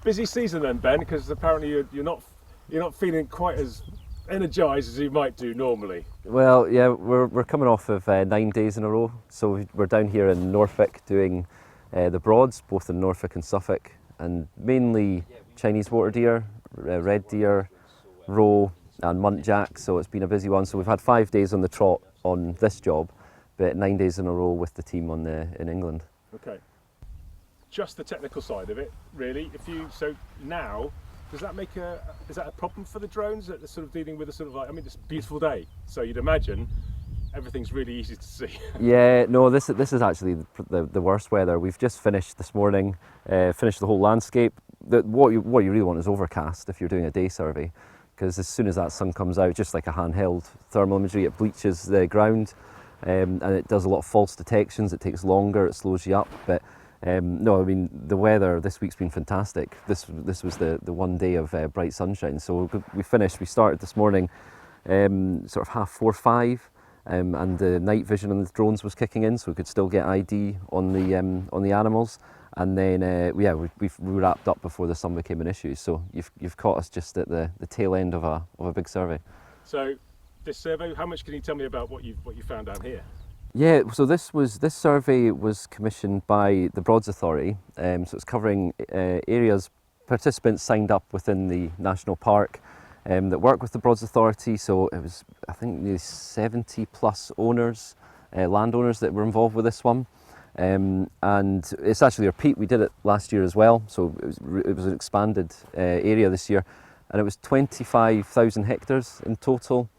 Busy season then, Ben, because apparently you're not feeling quite as energised as you might do normally. Well, yeah, we're coming off of 9 days in a row, so we're down here in Norfolk doing the Broads, both in Norfolk and Suffolk, and mainly Chinese water deer, red deer, roe and muntjac, so it's been a busy one. So we've had 5 days on the trot on this job, but 9 days in a row with the team in England. Okay. Just the technical side of it, really. So now, is that a problem for the drones that they're sort of dealing with it's a beautiful day, so you'd imagine everything's really easy to see. Yeah, no, this is actually the worst weather. We've just finished this morning, finished the whole landscape. What you really want is overcast if you're doing a day survey, because as soon as that sun comes out, just like a handheld thermal imagery, it bleaches the ground, and it does a lot of false detections. It takes longer, it slows you up, but no, I mean, the weather this week's been fantastic. This was the one day of bright sunshine. So we started this morning sort of 4:30, 5, and the night vision on the drones was kicking in, so we could still get ID on the animals. And then we wrapped up before the sun became an issue. So you've caught us just at the tail end of a big survey. So this survey, how much can you tell me about what you found down here? Yeah, so this survey was commissioned by the Broads Authority, so it's covering areas participants signed up within the national park that work with the Broads Authority. So it was, I think, nearly 70 plus owners, landowners that were involved with this one, and it's actually a repeat. We did it last year as well, so it was an expanded area this year, and it was 25,000 hectares in total.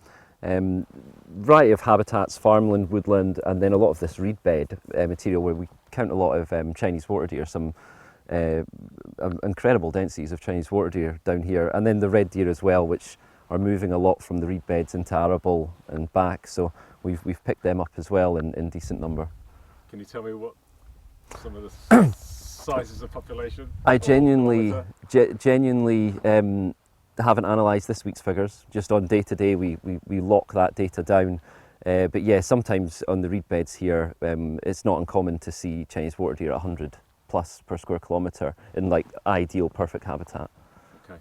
Variety of habitats, farmland, woodland, and then a lot of this reed bed material where we count a lot of Chinese water deer, some incredible densities of Chinese water deer down here, and then the red deer as well, which are moving a lot from the reed beds into arable and back, so we've picked them up as well in decent number. Can you tell me what some of the sizes of population? I genuinely haven't analysed this week's figures. Just on day to day, we lock that data down. But yeah, sometimes on the reed beds here, it's not uncommon to see Chinese water deer at 100 plus per square kilometre in like ideal, perfect habitat. Okay,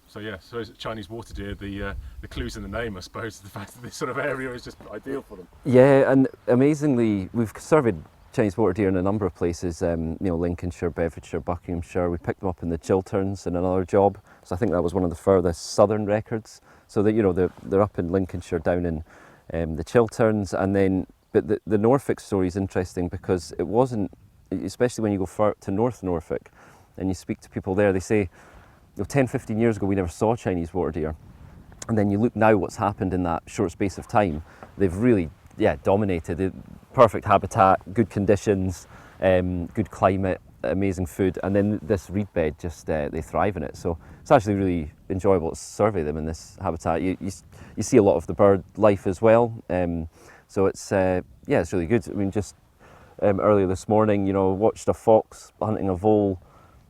so yeah, so is it Chinese water deer? The clue's in the name, I suppose. The fact that this sort of area is just ideal for them. Yeah, and amazingly, we've surveyed Chinese water deer in a number of places, Lincolnshire, Bedfordshire, Buckinghamshire. We picked them up in the Chilterns in another job, so I think that was one of the furthest southern records. So that they're up in Lincolnshire, down in the Chilterns, and then but the Norfolk story is interesting because it wasn't, especially when you go to North Norfolk and you speak to people there, they say 10, 15 years ago we never saw Chinese water deer, and then you look now what's happened in that short space of time. They've really dominated. Perfect habitat, good conditions, good climate, amazing food, and then this reed bed, just they thrive in it. So it's actually really enjoyable to survey them in this habitat. You see a lot of the bird life as well, so it's it's really good. I mean, just earlier this morning, watched a fox hunting a vole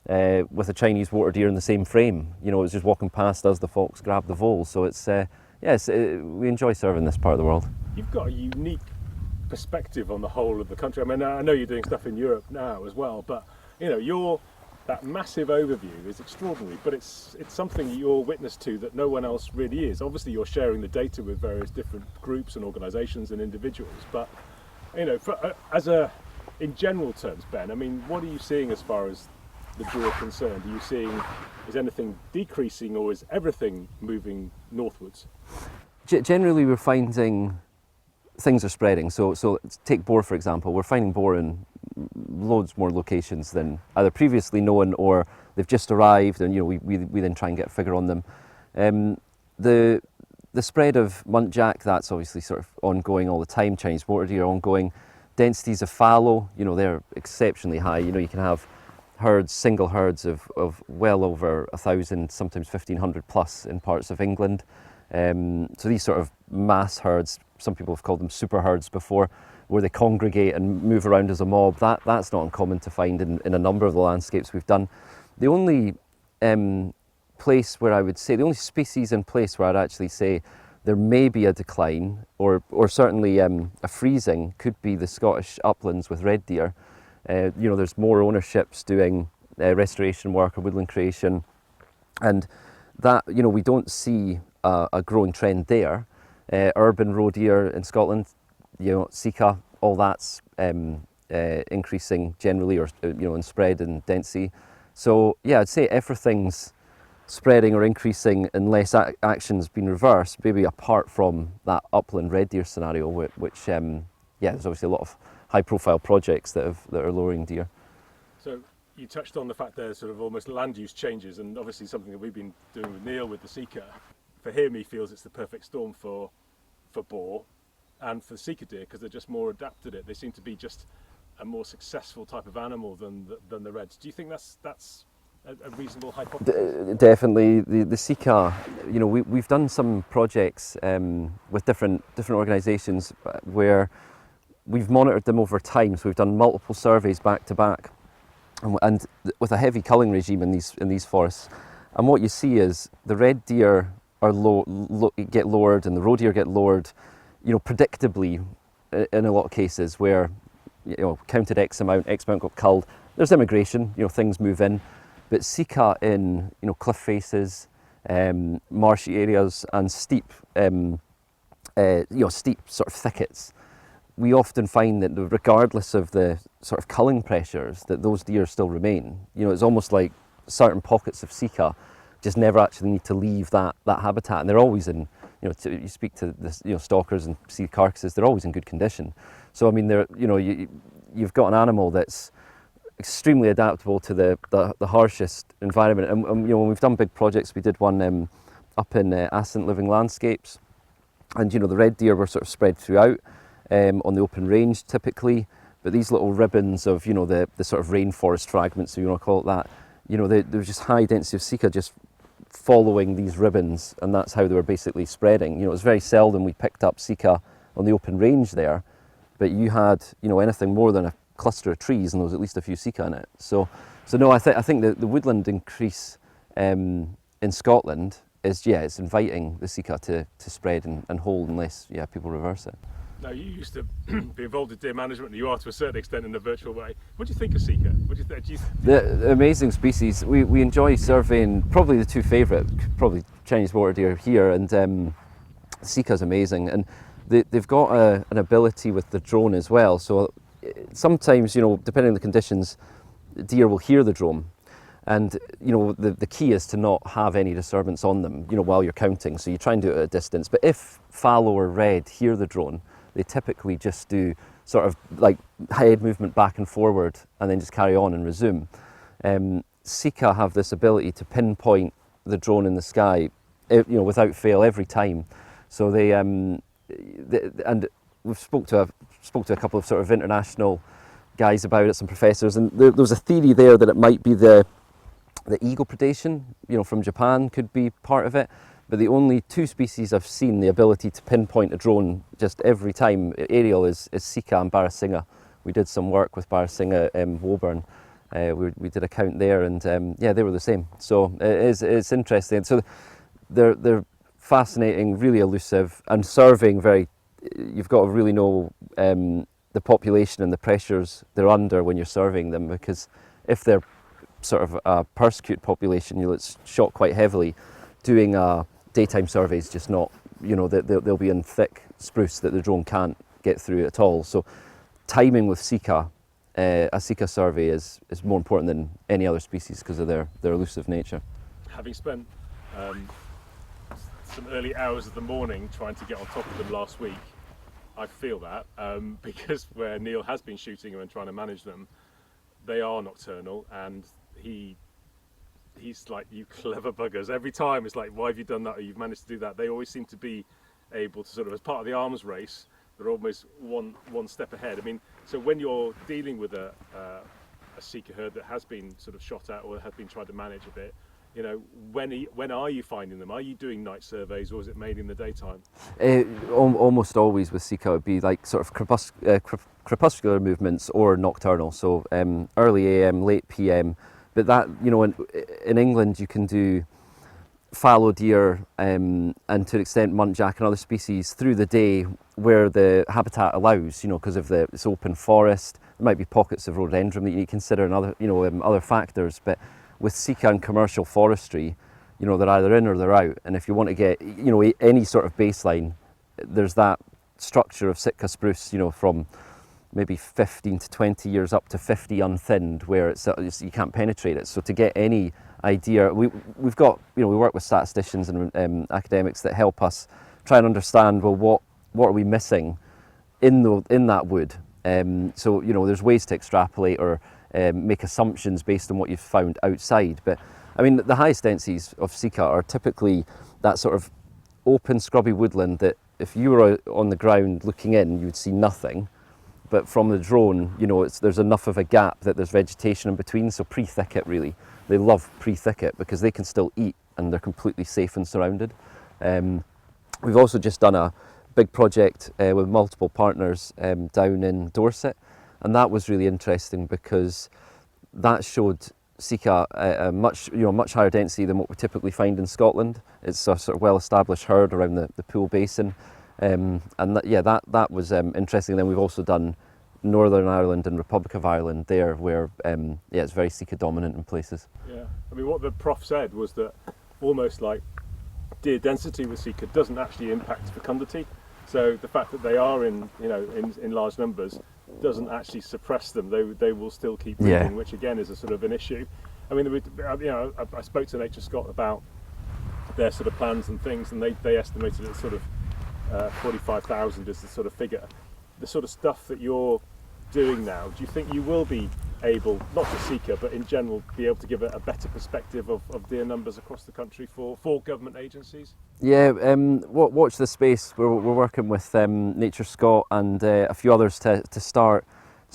with a Chinese water deer in the same frame. It was just walking past us, the fox grabbed the vole. So it's we enjoy serving this part of the world. You've got a unique perspective on the whole of the country. I mean, I know you're doing stuff in Europe now as well, but that massive overview is extraordinary, but it's something you're witness to that no one else really is. Obviously you're sharing the data with various different groups and organisations and individuals, but in general terms, Ben, I mean, what are you seeing as far as the deer are concerned? Are you seeing, is anything decreasing or is everything moving northwards? Generally we're finding things are spreading. So take boar, for example. We're finding boar in loads more locations than either previously known or they've just arrived, and we then try and get a figure on them. The spread of muntjac, that's obviously sort of ongoing all the time. Chinese water deer ongoing. Densities of fallow, they're exceptionally high. You can have single herds of well over 1,000, sometimes 1,500 plus in parts of England. So these sort of mass herds, some people have called them super herds before, where they congregate and move around as a mob, that's not uncommon to find in a number of the landscapes we've done. The only place where I would say, the only species in place where I'd actually say there may be a decline or certainly a freezing could be the Scottish uplands with red deer. There's more ownerships doing restoration work or woodland creation, and that, you know, we don't see a growing trend there. Urban roe deer in Scotland, you know, Sika, all that's increasing generally, or you know, in spread and density. So yeah, I'd say everything's spreading or increasing unless action's been reversed, maybe apart from that upland red deer scenario, which yeah, there's obviously a lot of high-profile projects that are lowering deer. So you touched on the fact there's sort of almost land use changes, and obviously something that we've been doing with Neil with the Sika. For him, he feels it's the perfect storm for boar and for Sika deer, because they're just more adapted it. They seem to be just a more successful type of animal than the reds. Do you think that's a reasonable hypothesis? Definitely, the Sika. You know, we've done some projects with different organisations where we've monitored them over time. So we've done multiple surveys back to back, and with a heavy culling regime in these forests. And what you see is the red deer are get lowered, and the roe deer get lowered, you know, predictably in a lot of cases where, you know, counted X amount got culled. There's immigration, you know, things move in. But Sika in, you know, cliff faces, marshy areas, and steep, you know, steep sort of thickets, we often find that regardless of the sort of culling pressures, that those deer still remain. You know, it's almost like certain pockets of Sika just never actually need to leave that habitat, and they're always in, you know, you speak to the, you know, stalkers and see carcasses, they're always in good condition. So I mean, they're, you know, you've got an animal that's extremely adaptable to the harshest environment. And you know, when we've done big projects, we did one up in Ascent Living Landscapes, and you know, the red deer were sort of spread throughout on the open range typically, but these little ribbons of, you know, the sort of rainforest fragments, so you want to call it that, you know, there was just high density of Sika just following these ribbons, and that's how they were basically spreading. You know, it was very seldom we picked up Sika on the open range there, but you had, you know, anything more than a cluster of trees and there was at least a few Sika in it. So no, I think the woodland increase in Scotland is, yeah, it's inviting the Sika to spread and hold unless, yeah, people reverse it. Now, you used to be involved in deer management, and you are to a certain extent in a virtual way. What do you think of Sika? What do you think? The amazing species. We enjoy surveying probably the two favourite, probably Chinese water deer here, and Sika's amazing. And they've got an ability with the drone as well. So sometimes, you know, depending on the conditions, deer will hear the drone. And, you know, the key is to not have any disturbance on them, you know, while you're counting. So you try and do it at a distance. But if fallow or red hear the drone, they typically just do sort of like head movement back and forward and then just carry on and resume. Sika have this ability to pinpoint the drone in the sky, you know, without fail every time. So they and we've spoke to a couple of sort of international guys about it, some professors, and there was a theory there that it might be the eagle predation, you know, from Japan could be part of it. But the only two species I've seen the ability to pinpoint a drone just every time aerial is Sika and Barasingha. We did some work with Barasingha in Woburn. We did a count there, and yeah, they were the same. So it's interesting. So they're fascinating, really elusive, and serving very. You've got to really know the population and the pressures they're under when you're surveying them, because if they're sort of a persecute population, you know, it's shot quite heavily. Doing a daytime survey is just not, you know, they'll be in thick spruce that the drone can't get through at all. So timing with Sika, a Sika survey is more important than any other species because of their elusive nature. Having spent some early hours of the morning trying to get on top of them last week, I feel that because where Neil has been shooting them and trying to manage them, they are nocturnal, and he's like, you clever buggers. Every time it's like, why have you done that, or you've managed to do that? They always seem to be able to sort of, as part of the arms race, they're almost one step ahead. I mean, so when you're dealing with a Sika herd that has been sort of shot at or has been tried to manage a bit, you know, when are you finding them? Are you doing night surveys, or is it made in the daytime? Almost always with Sika it would be like sort of crepuscular movements or nocturnal, so early AM, late PM. But that, you know, in England you can do fallow deer and to an extent muntjac and other species through the day where the habitat allows, you know, because of it's open forest, might be pockets of rhododendron that you need to consider and other, other factors. But with Sika and commercial forestry, they're either in or they're out. And if you want to get, any sort of baseline, there's that structure of Sitka spruce, from maybe 15 to 20 years up to 50 unthinned, where you can't penetrate it. So to get any idea, we've got, we work with statisticians and academics that help us try and understand, well, what are we missing in that wood? So there's ways to extrapolate or make assumptions based on what you've found outside. But I mean, the highest densities of Sika are typically that sort of open scrubby woodland that if you were on the ground looking in, you would see nothing. But from the drone, there's enough of a gap that there's vegetation in between, so pre-thicket really. They love pre-thicket because they can still eat and they're completely safe and surrounded. We've also just done a big project with multiple partners down in Dorset, and that was really interesting because that showed Sika a much higher density than what we typically find in Scotland. It's a sort of well-established herd around the Pool Basin, and that was interesting. Then we've also done Northern Ireland and Republic of Ireland there, where it's very Sika dominant in places. Yeah, I mean, what the prof said was that almost like deer density with Sika doesn't actually impact fecundity. So the fact that they are in large numbers doesn't actually suppress them. They will still keep breeding, which again is a sort of an issue. I mean, I spoke to Nature Scott about their sort of plans and things, and they estimated it sort of 45,000 is the sort of figure. The sort of stuff that you're doing now, do you think you will be able, not just Sika, but in general, be able to give a better perspective of deer numbers across the country for government agencies? Yeah, watch this space. We're working with Nature Scott and a few others to start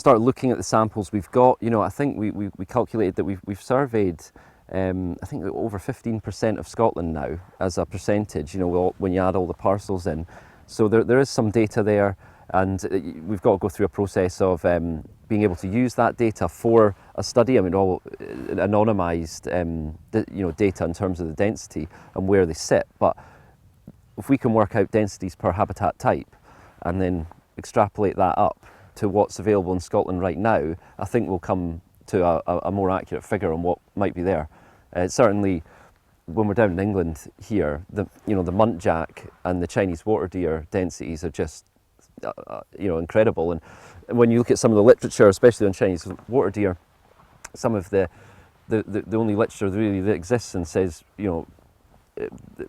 looking at the samples we've got. I think we calculated that we've surveyed I think over 15% of Scotland now as a percentage, when you add all the parcels in. So there is some data there, and we've got to go through a process of being able to use that data for a study. I mean, all anonymised data in terms of the density and where they sit. But if we can work out densities per habitat type and then extrapolate that up to what's available in Scotland right now, I think we'll come to a more accurate figure on what might be there. Certainly, when we're down in England here, the muntjac and the Chinese water deer densities are just incredible. And when you look at some of the literature, especially on Chinese water deer, some of the only literature really that exists and says,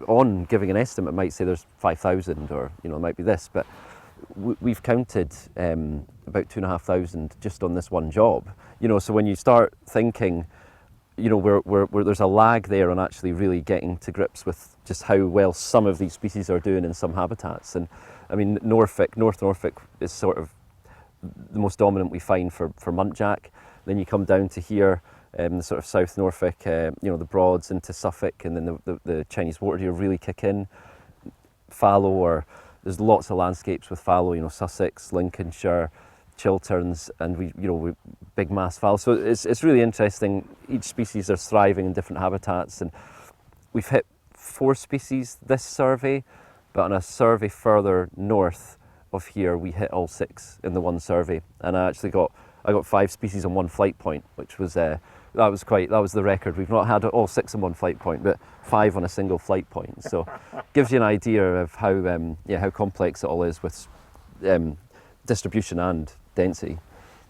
on giving an estimate, might say there's 5,000 or it might be this, but we've counted about 2,500 just on this one job. So when you start thinking, where there's a lag there on actually really getting to grips with just how well some of these species are doing in some habitats. And I mean, North Norfolk is sort of the most dominant we find for muntjac. Then you come down to here, the sort of South Norfolk, the Broads into Suffolk, and then the Chinese water deer really kick in. Fallow, there's lots of landscapes with fallow, Sussex, Lincolnshire, Chilterns, and we big mass fallow. So it's really interesting. Each species are thriving in different habitats, and we've hit 4 species this survey, but on a survey further north of here, we hit all 6 in the one survey. And I got 5 species on one flight point, which was that was the record. We've not had all 6 on one flight point, but 5 on a single flight point. So gives you an idea of how complex it all is with distribution and density.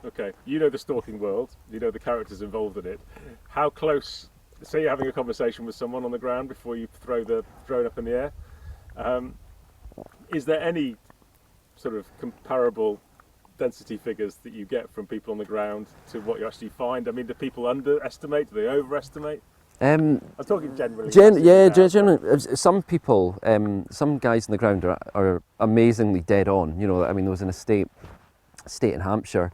Okay, the stalking world, the characters involved in it. How close, say you're having a conversation with someone on the ground before you throw the drone up in the air, is there any sort of comparable density figures that you get from people on the ground to what you actually find? I mean, do people underestimate, do they overestimate? I'm talking generally. Generally, some people, some guys on the ground are amazingly dead on. I mean, there was an estate in Hampshire,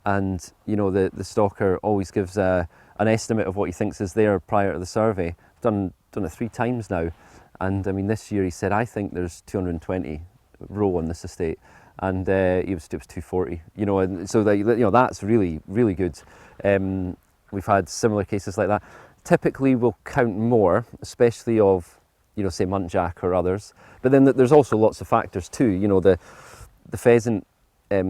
and the stalker always gives an estimate of what he thinks is there prior to the survey. I've done it 3 times now, and I mean, this year he said, I think there's 220 roe on this estate, and it was 240. And so that's really, really good. We've had similar cases like that. Typically we'll count more, especially of, say muntjac or others. But then there's also lots of factors too. The pheasant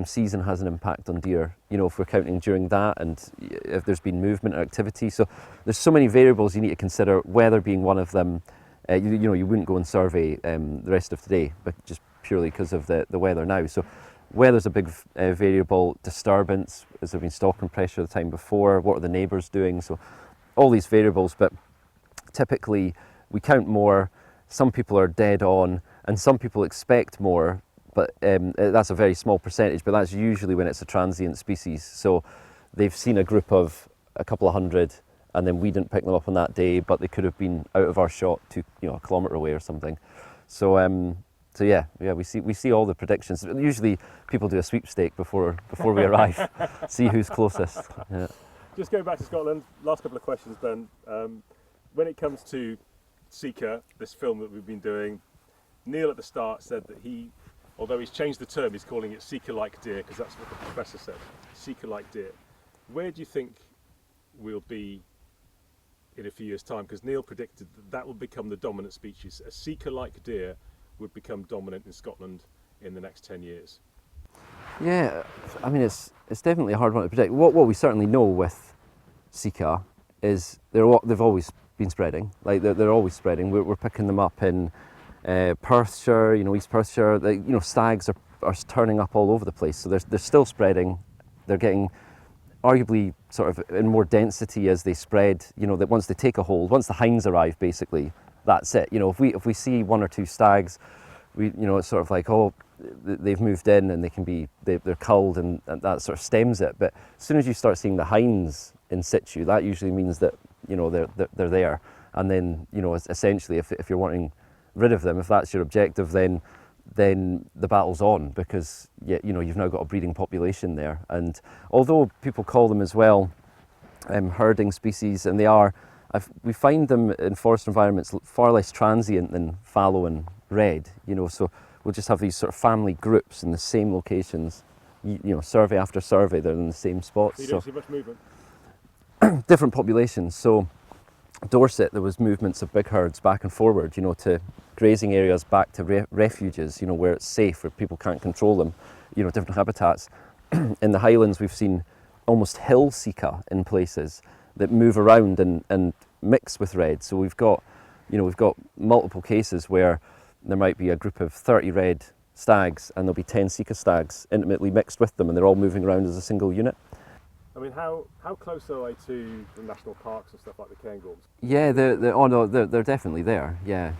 season has an impact on deer, you know, if we're counting during that and if there's been movement or activity. So there's so many variables you need to consider, weather being one of them. You know, you wouldn't go and survey the rest of today, but just purely because of the weather now. So weather's a big variable. Disturbance, has there been stalking pressure the time before? What are the neighbours doing? So all these variables, but typically we count more. Some people are dead on and some people expect more, but that's a very small percentage, but that's usually when it's a transient species. So they've seen a group of a couple of hundred and then we didn't pick them up on that day, but they could have been out of our shot a kilometre away or something. So yeah, we see all the predictions. Usually people do a sweepstake before we arrive, see who's closest. Yeah. Just going back to Scotland, last couple of questions, Ben. When it comes to Sika, this film that we've been doing, Neil at the start said that although he's changed the term, he's calling it Sika-like deer, because that's what the professor said, Sika-like deer. Where do you think we'll be in a few years' time? Because Neil predicted that will become the dominant species. A Sika-like deer would become dominant in Scotland in the next 10 years. Yeah, I mean, it's definitely a hard one to predict. What we certainly know with Sika is they've always been spreading. Like they're always spreading. We're picking them up in Perthshire, East Perthshire. Stags are turning up all over the place. So they're still spreading. They're getting arguably sort of in more density as they spread. That once they take a hold, once the hinds arrive, basically, that's it. If we see one or two stags, it's sort of like, they've moved in and they're culled and that sort of stems it. But as soon as you start seeing the hinds in situ, that usually means that they're there. And then essentially, if you're wanting rid of them, if that's your objective, then the battle's on, because you've now got a breeding population there. And although people call them as well herding species, and they are, we find them in forest environments far less transient than fallow and red. So we'll just have these sort of family groups in the same locations. Survey after survey, they're in the same spots. So you don't see much movement? Different populations. So Dorset, there was movements of big herds back and forward, to grazing areas, back to refuges, where it's safe, where people can't control them, different habitats. In the Highlands, we've seen almost hill Sika in places that move around and mix with red. So we've got multiple cases where there might be a group of 30 red stags and there'll be 10 Sika stags intimately mixed with them, and they're all moving around as a single unit. I mean, how close are they to the national parks and stuff like the Cairngorms? Yeah, they're definitely there. Yeah.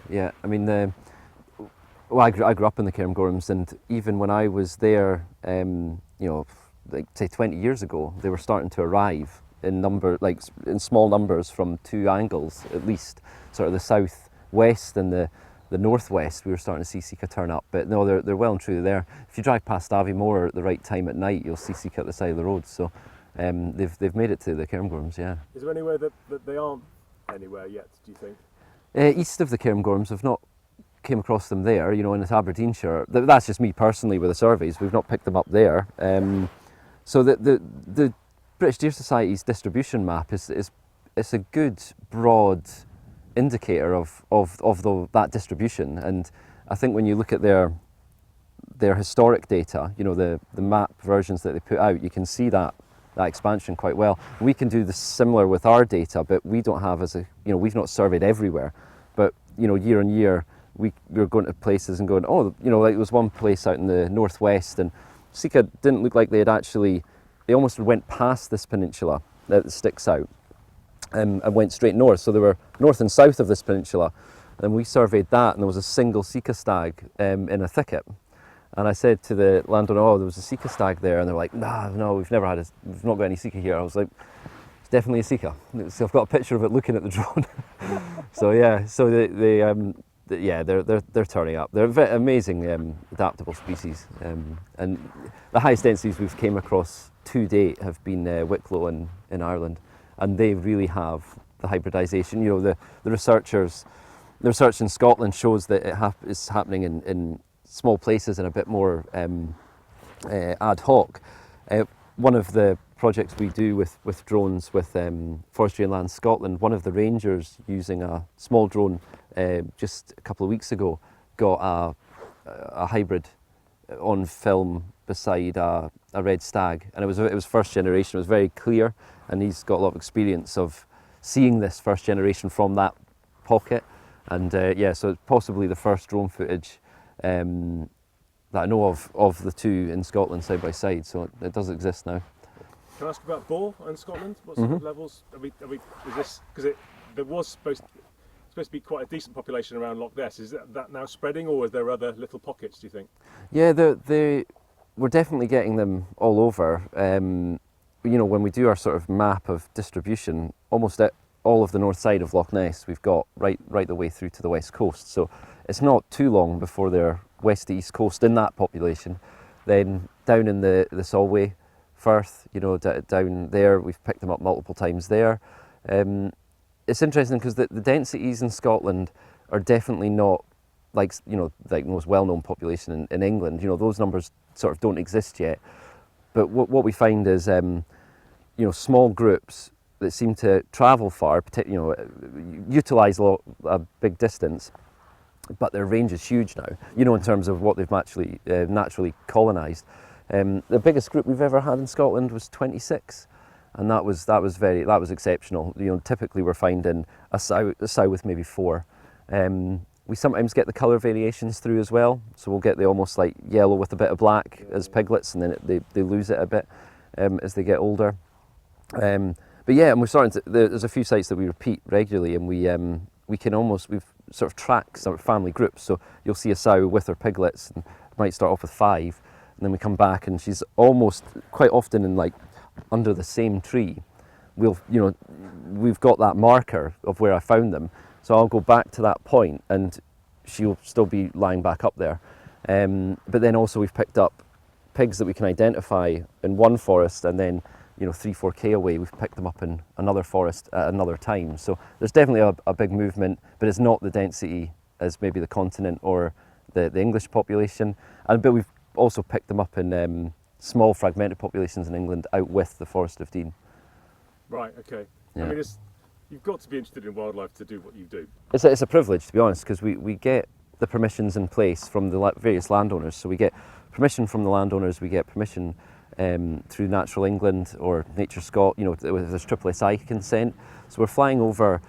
I mean, I grew up in the Cairngorms, and even when I was there, like say 20 years ago, they were starting to arrive in small numbers from two angles at least, sort of the southwest and the northwest. We were starting to see Sika turn up, but no, they're well and truly there. If you drive past Aviemore at the right time at night, you'll see Sika at the side of the road. So they've made it to the Cairngorms, yeah. Is there anywhere that they aren't anywhere yet, do you think? East of the Cairngorms, I've not came across them there, in Aberdeenshire. That's just me personally with the surveys. We've not picked them up there. So the British Deer Society's distribution map is a good broad indicator of that distribution. And I think when you look at their historic data, the map versions that they put out, you can see that expansion quite well. We can do the similar with our data, but we don't have we've not surveyed everywhere. But year on year, we're going to places and going, like there was one place out in the northwest, and Sika didn't look like they almost went past this peninsula that sticks out and went straight north. So they were north and south of this peninsula, and we surveyed that, and there was a single Sika stag in a thicket. And I said to the landowner, there was a Sika stag there, and they're like, no, we've not got any Sika here. I was like, it's definitely a Sika. So I've got a picture of it looking at the drone. So yeah, so they're turning up. They're very amazing adaptable species, and the highest densities we've came across to date have been Wicklow in Ireland, and they really have the hybridisation. The research in Scotland shows that it's happening in small places and a bit more ad hoc. One of the projects we do with drones with Forestry and Land Scotland, one of the rangers using a small drone just a couple of weeks ago got a hybrid on film beside a red stag, and it was first generation. It was very clear, and he's got a lot of experience of seeing this first generation from that pocket. And so it's possibly the first drone footage that I know of the two in Scotland side by side. So it does exist now. Can I ask about boar in Scotland? What sort of levels are we? Is this because there was supposed to be quite a decent population around Loch Ness? Is that now spreading, or is there other little pockets, do you think? Yeah, we're definitely getting them all over. When we do our sort of map of distribution, almost at all of the north side of Loch Ness, we've got right the way through to the west coast. So it's not too long before they're west to east coast in that population. Then down in the Solway Firth, down there, we've picked them up multiple times there. It's interesting because the densities in Scotland are definitely not like the most well-known population in England. Those numbers sort of don't exist yet. But what we find is, small groups that seem to travel far, utilise a big distance, but their range is huge now. In terms of what they've actually naturally colonised. The biggest group we've ever had in Scotland was 26. And that was exceptional. Typically we're finding a sow with maybe 4. We sometimes get the colour variations through as well. So we'll get the almost like yellow with a bit of black as piglets, and then they lose it a bit as they get older. But yeah, and we're starting to. There's a few sites that we repeat regularly, and we've sort of tracked sort of family groups. So you'll see a sow with her piglets, and might start off with 5, and then we come back, and she's almost quite often in like under the same tree. We've got that marker of where I found them, so I'll go back to that point and she'll still be lying back up there. But then also we've picked up pigs that we can identify in one forest, and then 3-4 away we've picked them up in another forest at another time. So there's definitely a big movement, but it's not the density as maybe the continent or the English population. But we've also picked them up in small fragmented populations in England out with the Forest of Dean. Right, okay. Yeah. I mean, you've got to be interested in wildlife to do what you do. It's a privilege, to be honest, because we get the permissions in place from the various landowners. So we get permission from the landowners, we get permission through Natural England or Nature Scot, there's SSSI consent. So we're flying over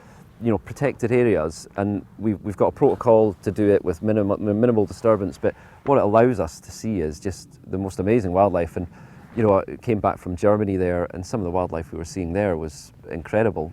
protected areas, and we've got a protocol to do it with minimal disturbance, but what it allows us to see is just the most amazing wildlife. And I came back from Germany there, and some of the wildlife we were seeing there was incredible.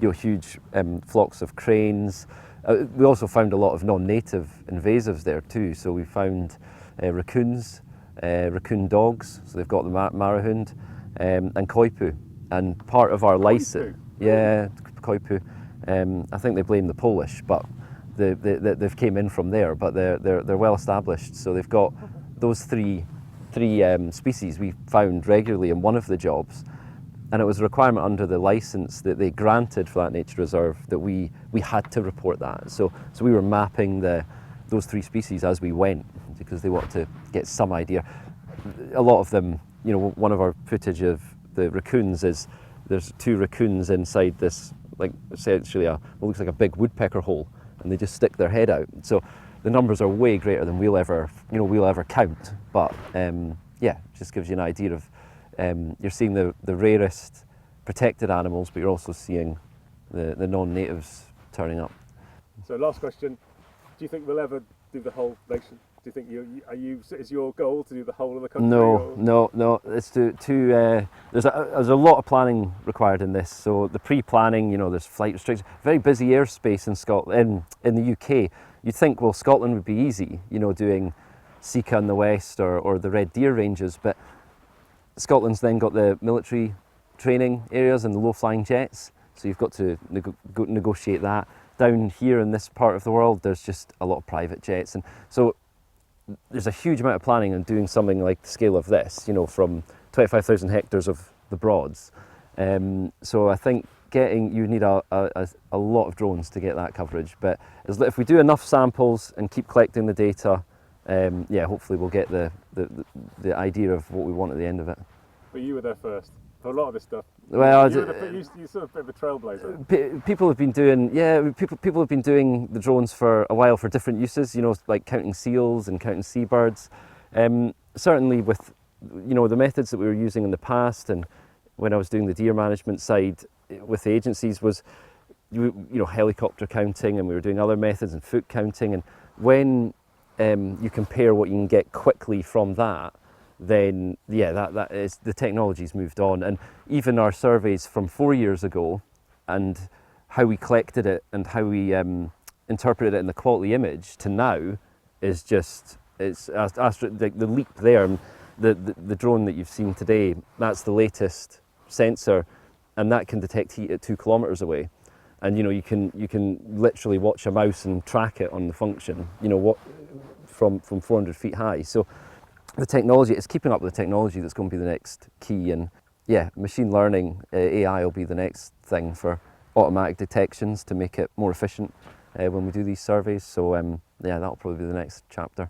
Huge flocks of cranes. We also found a lot of non-native invasives there too. So we found raccoons, raccoon dogs, so they've got the marahund, and koipu. And part of our license, yeah, koipu. I think they blame the Polish, but they've came in from there. But they're well established. So they've got those three species we found regularly in one of the jobs, and it was a requirement under the license that they granted for that nature reserve that we had to report that. So we were mapping those 3 species as we went, because they wanted to get some idea. A lot of them, one of our footage of the raccoons is there's 2 raccoons inside this, like essentially what looks like a big woodpecker hole, and they just stick their head out. So the numbers are way greater than we'll ever count. But just gives you an idea of you're seeing the rarest protected animals, but you're also seeing the non-natives turning up. So last question: do you think we'll ever do the whole nation? Do you think is your goal to do the whole of the country? No. It's there's a lot of planning required in this. So the pre-planning, there's flight restrictions, very busy airspace in Scotland, in the UK. You'd think, well, Scotland would be easy, doing Sika in the west or the red deer ranges, but Scotland's then got the military training areas and the low-flying jets, so you've got to negotiate that. Down here in this part of the world, there's just a lot of private jets, and so there's a huge amount of planning on doing something like the scale of this, from 25,000 hectares of the Broads. So I think you need a lot of drones to get that coverage. But if we do enough samples and keep collecting the data, hopefully we'll get the idea of what we want at the end of it. But you were there first for a lot of this stuff. Well, you're sort of a bit of a trailblazer. People have been doing the drones for a while for different uses. Like counting seals and counting seabirds. certainly with the methods that we were using in the past, and when I was doing the deer management side with the agencies, was helicopter counting, and we were doing other methods and foot counting. And when you compare what you can get quickly from that, then that is, the technology's moved on. And even our surveys from 4 years ago and how we collected it and how we interpreted it in the quality image to now is just, the leap there. And the drone that you've seen today, that's the latest sensor, and that can detect heat at 2 kilometers away. And you can literally watch a mouse and track it on the function, from 400 feet high. So the technology, it's keeping up with the technology that's going to be the next key. And machine learning, AI will be the next thing for automatic detections to make it more efficient when we do these surveys. So that'll probably be the next chapter.